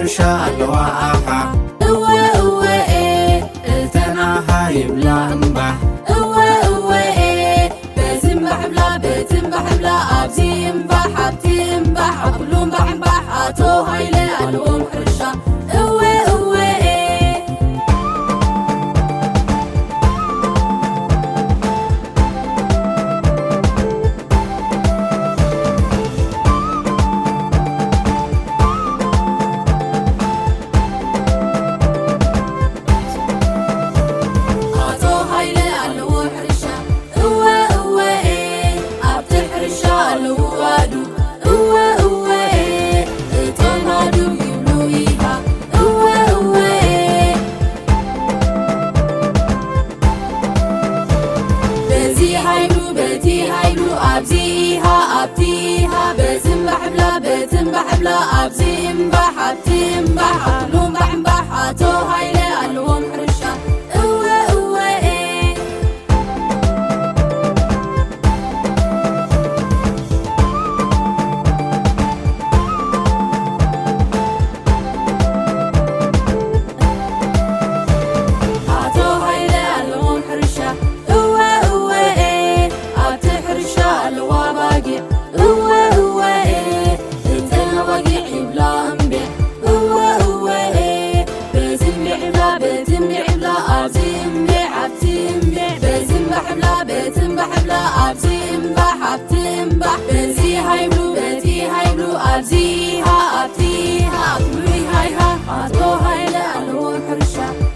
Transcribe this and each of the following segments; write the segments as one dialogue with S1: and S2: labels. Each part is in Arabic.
S1: حرشة الواحة التنا هاي بلا انبح
S2: بزنبح بلا بتنبح بلا أبزي انبح أبتي انبح أقلو انبح انبح أتو هايلة ألوم حرشة أبتيها بزنبح بلا بتنبح بلا أبزي انبح أبتي انبح أقلو انبح انبح أتو هايلة ألوم حرشة أتو هايلة ألوم حرشة أبتي حرشة ألوا باقي انتنا باقي بلا انبح بزنبح بلا بتنبح بلا أبزي انبح أبتي انبح بزنبح بلا بتنبح بلا أبزي انبح أبتي انبح بزي هاي بلو بتي هاي بلو أبزيها أبتيها أقلوي هايها أتو هايلة ألوم حرشة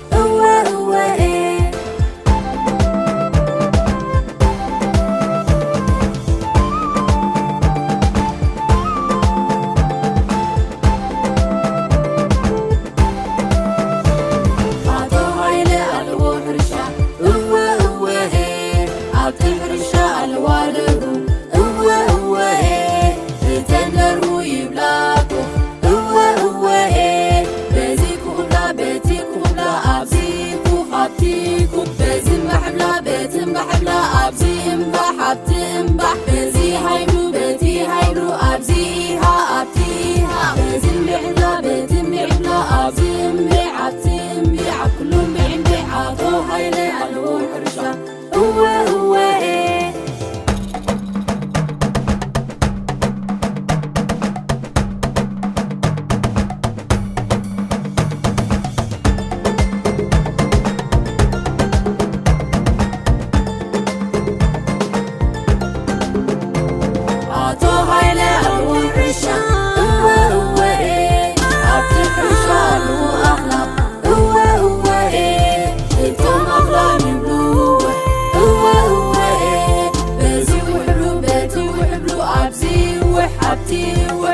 S2: بزنبح بلا أبزي انبح أبتي انبح بزي هاي بلو بتي هاي بلو أبزيها أبتيها بزنبح بلا بتنبح بلا أبزي انبح أبتي انبح كلو انبح انبح أتو هايلة ألوم حرشة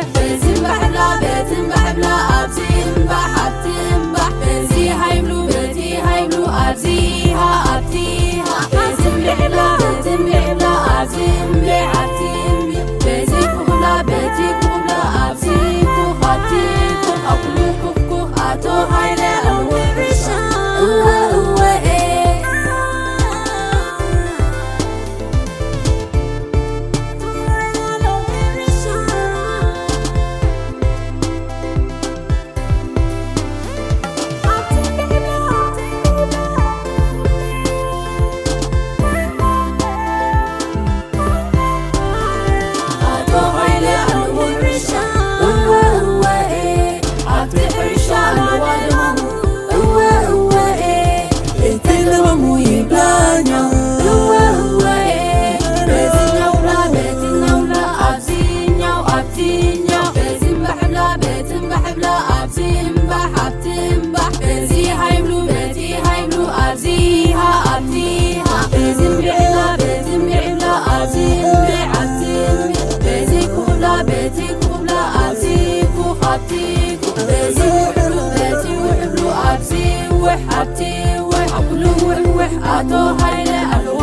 S2: بزنبح بلا بتنبح بلا أبزي انبح أبتي انبح بزي هاي بلو بتي هاي بلو أبزيها أبتيها بزنبح بلا بتنبح بلا أبزي انبح أبتي انبح بزي كوخ بلا بتي كوخ بلا أبزي كوخ أبتي كوخ أقلو كوخ كوخ أتو هايلة ألوم حرشة حبتي وحبلو وح أتو هايلة